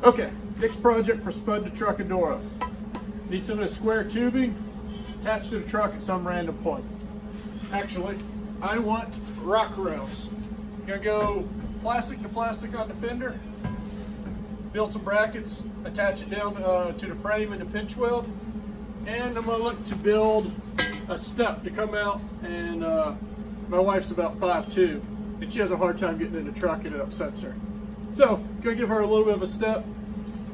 Okay, next project for Spud to Truckadora. Need some of the square tubing attached to the truck at some random point. Actually, I want rock rails. Gonna go plastic to plastic on the fender, build some brackets, attach it down to the frame and the pinch weld, and I'm gonna look to build a step to come out. And my wife's about 5'2", and she has a hard time getting in the truck and it upsets her. So, gonna give her a little bit of a step.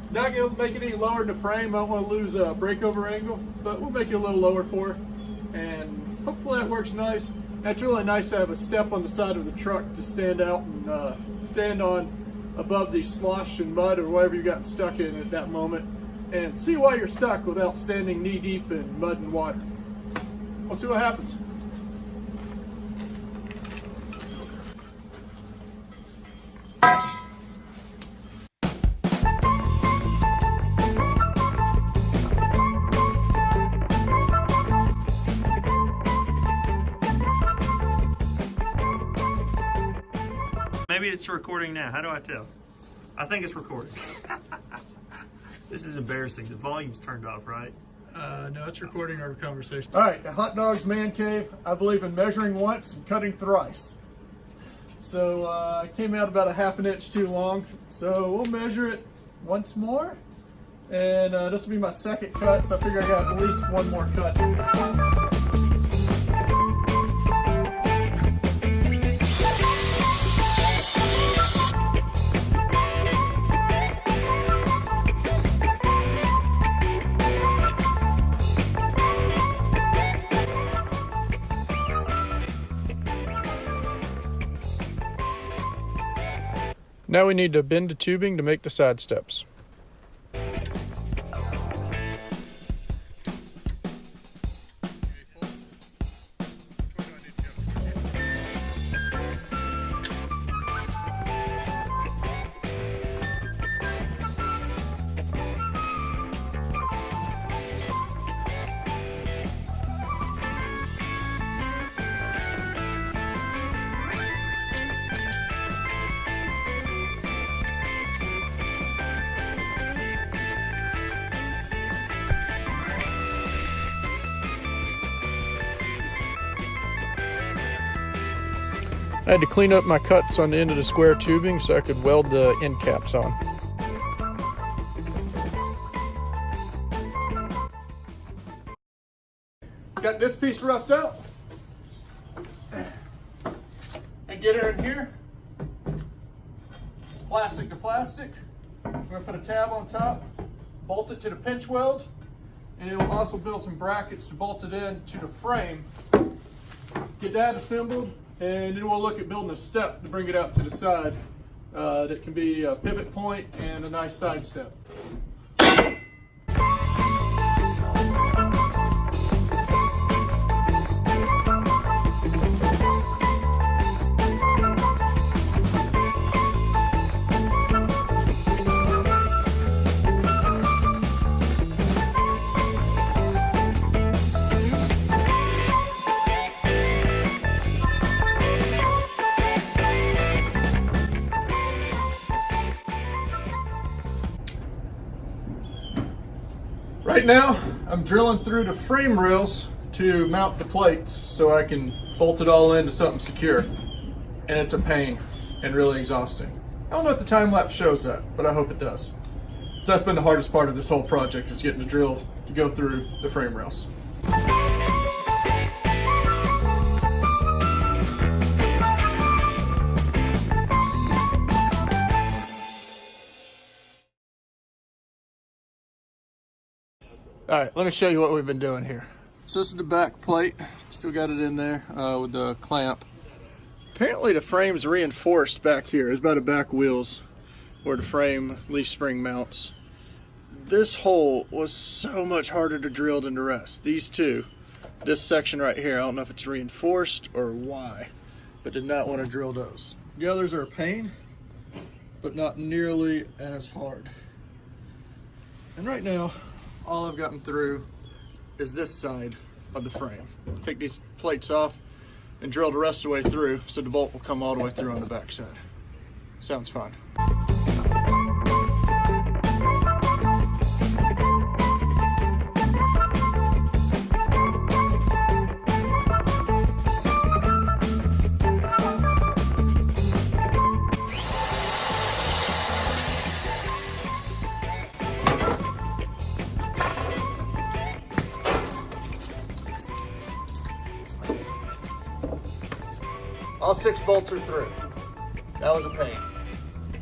Not gonna make it any lower in the frame. I don't want to lose a breakover angle, but we'll make it a little lower for her, and hopefully that works nice. It's really nice to have a step on the side of the truck to stand out and stand on above the slosh and mud or whatever you got stuck in at that moment, and see why you're stuck without standing knee deep in mud and water. We'll see what happens. Maybe it's recording now. How do I tell? I think it's recording. This is embarrassing. The volume's turned off, right? No, it's recording our conversation. All right, a hot dog's man cave. I believe in measuring once and cutting thrice. So it came out about a ½ an inch too long. So we'll measure it once more. And this will be my second cut, so I figure I got at least one more cut. Now we need to bend the tubing to make the side steps. I had to clean up my cuts on the end of the square tubing so I could weld the end caps on. Got this piece roughed out. And get her in here. Plastic to plastic. We're going to put a tab on top, bolt it to the pinch weld, and it will also build some brackets to bolt it in to the frame. Get that assembled. And then we'll look at building a step to bring it out to the side that can be a pivot point and a nice side step. Right now, I'm drilling through the frame rails to mount the plates so I can bolt it all into something secure. And it's a pain and really exhausting. I don't know if the time lapse shows that, but I hope it does. So that's been the hardest part of this whole project, is getting the drill to go through the frame rails. All right, let me show you what we've been doing here. So this is the back plate. Still got it in there with the clamp. Apparently the frame's reinforced back here. It's by the back wheels where the frame leaf spring mounts. This hole was so much harder to drill than the rest. These two, this section right here, I don't know if it's reinforced or why, but did not want to drill those. The others are a pain, but not nearly as hard. And right now, all I've gotten through is this side of the frame. Take these plates off and drill the rest of the way through so the bolt will come all the way through on the back side. Sounds fun. All 6 bolts are through. That was a pain,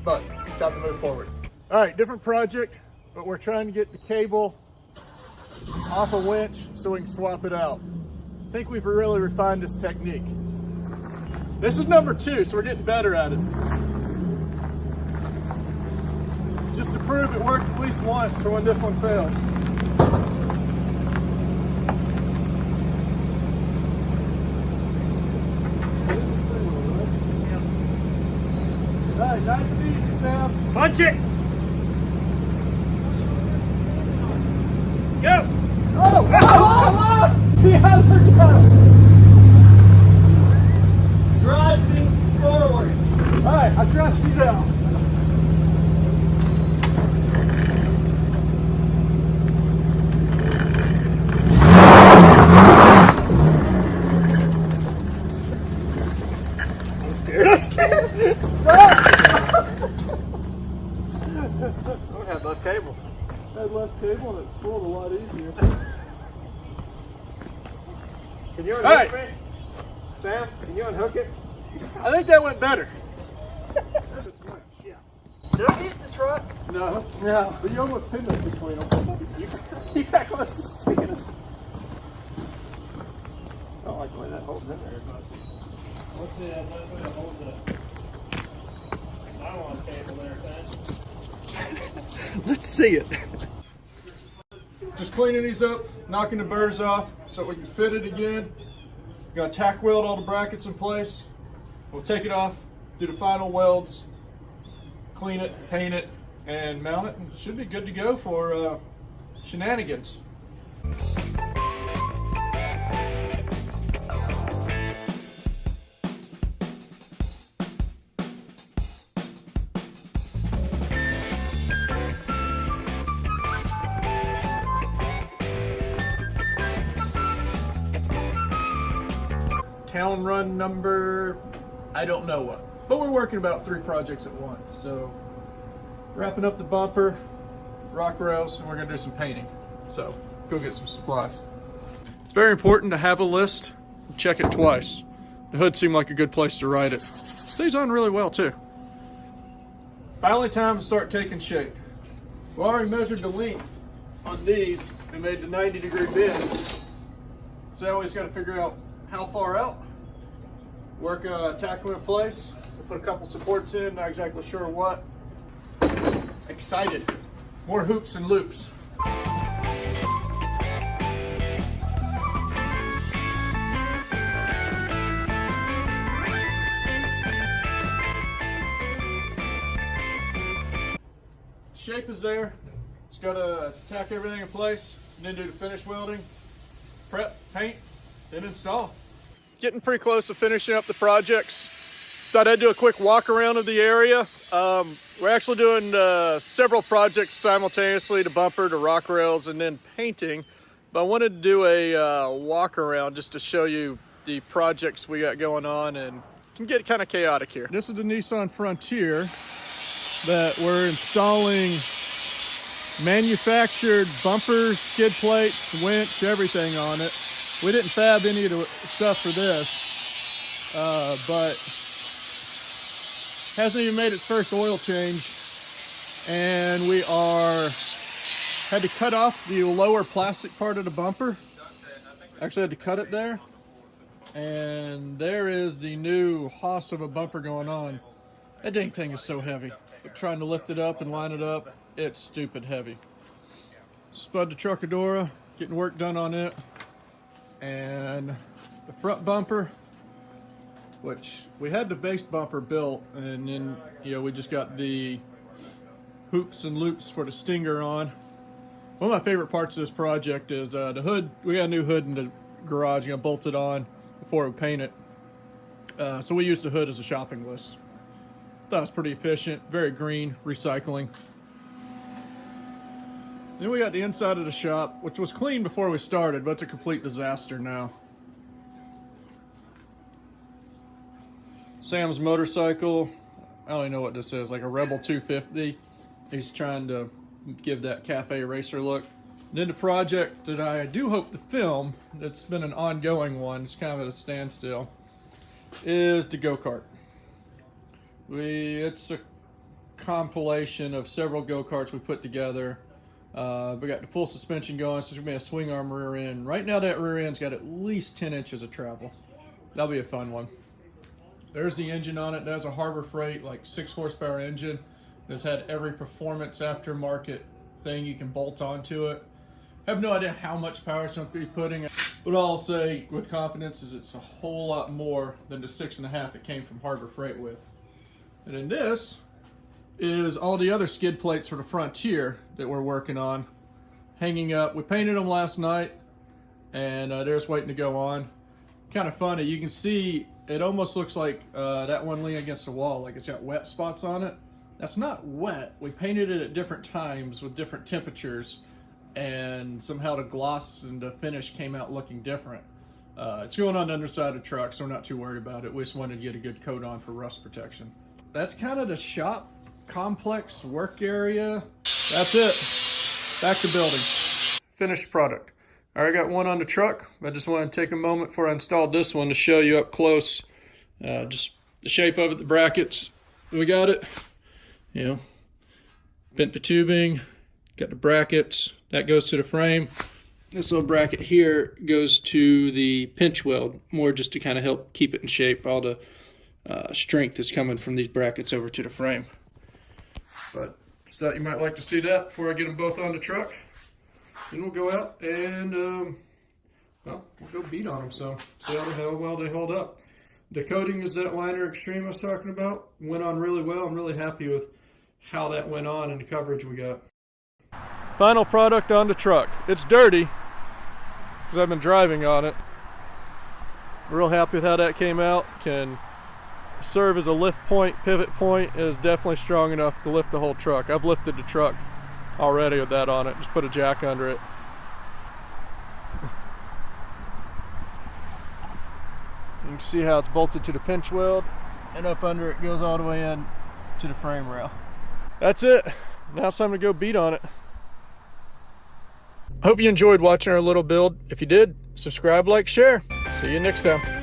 but time to move forward. All right, different project, but we're trying to get the cable off a winch so we can swap it out. I think we've really refined this technique. This is number 2, so we're getting better at it. Just to prove it worked at least once for when this one fails. All right, nice and easy, Sam. Punch it! Go! Oh! Yeah, Driving forward. all right, I trust you now. I'm scared. I would have less cable. Had less cable and it's pulled a lot easier. Can you All unhook right. me? Sam, can you unhook it? I think that went better. Yeah. Did I hit the truck? No, but you almost pinned us between them. You got close to sticking us. I don't like the way that holds in there. What's the best way to hold the nylon cable there, Sam? Let's see it. Just cleaning these up, knocking the burrs off so we can fit it again. Got to tack weld all the brackets in place. We'll take it off, do the final welds, clean it, paint it, and mount it, and it should be good to go for shenanigans. Town run number, I don't know what, but we're working about 3 projects at once. So wrapping up the bumper, rock rails, and we're gonna do some painting. So go get some supplies. It's very important to have a list, check it twice. The hood seemed like a good place to write it. Stays on really well too. Finally time to start taking shape. We already measured the length on these and made the 90-degree bends. So I always gotta figure out how far out, work tackle in place, put a couple supports in, not exactly sure what. Excited, more hoops and loops. Shape is there, just gotta tack everything in place, and then do the finish welding, prep, paint, then install. Getting pretty close to finishing up the projects. Thought I'd do a quick walk around of the area. We're actually doing several projects simultaneously, the bumper, the rock rails, and then painting. But I wanted to do a walk around just to show you the projects we got going on, and it can get kind of chaotic here. This is the Nissan Frontier that we're installing manufactured bumpers, skid plates, winch, everything on it. We didn't fab any of the stuff for this, but hasn't even made its first oil change. And we had to cut off the lower plastic part of the bumper. Actually had to cut it there. And there is the new hoss of a bumper going on. That dang thing is so heavy. But trying to lift it up and line it up, it's stupid heavy. Spud to Truckadora, getting work done on it. And the front bumper, which we had the base bumper built, and then we just got the hoops and loops for the stinger on. One of my favorite parts of this project is the hood. We got a new hood in the garage, gonna bolt it on before we paint it. So we use the hood as a shopping list. Thought it was pretty efficient, very green, recycling. Then we got the inside of the shop, which was clean before we started, but it's a complete disaster now. Sam's motorcycle, I don't even know what this is, like a Rebel 250. He's trying to give that cafe racer look. And then the project that I do hope to film, it's been an ongoing one, it's kind of at a standstill. is the go-kart. It's a compilation of several go-karts we put together. We got the full suspension going, so there's gonna be a swing arm rear end. Right now that rear end's got at least 10 inches of travel. That'll be a fun one. There's the engine on it. That's a Harbor Freight, like 6 horsepower engine. It's had every performance aftermarket thing you can bolt onto it. I have no idea how much power it's going to be putting. But all I'll say with confidence is it's a whole lot more than the 6.5 it came from Harbor Freight with. And then this is all the other skid plates for the Frontier that we're working on, hanging up. We painted them last night, and they're just waiting to go on. Kind of funny. You can see it almost looks like that one leaning against the wall, like it's got wet spots on it. That's not wet. We painted it at different times with different temperatures, and somehow the gloss and the finish came out looking different. It's going on the underside of the truck, so we're not too worried about it. We just wanted to get a good coat on for rust protection. That's kind of the shop complex work area. That's it. Back to building. Finished product. I already got one on the truck. I just want to take a moment before I installed this one to show you up close just the shape of it, the brackets. We got it. You know, bent the tubing, got the brackets, that goes to the frame. This little bracket here goes to the pinch weld, more just to kind of help keep it in shape. All the strength is coming from these brackets over to the frame. But just thought you might like to see that before I get them both on the truck. Then we'll go out and, well, we'll go beat on them some. See how well they hold up. The coating is that liner extreme I was talking about. Went on really well. I'm really happy with how that went on and the coverage we got. Final product on the truck. It's dirty because I've been driving on it. Real happy with how that came out. Can serve as a lift point, pivot point. It is definitely strong enough to lift the whole truck. I've lifted the truck already with that on it. Just put a jack under it. You can see how it's bolted to the pinch weld, and up under it goes all the way in to the frame rail. That's it. Now it's time to go beat on it. I hope you enjoyed watching our little build. If you did, subscribe, like, share. See you next time.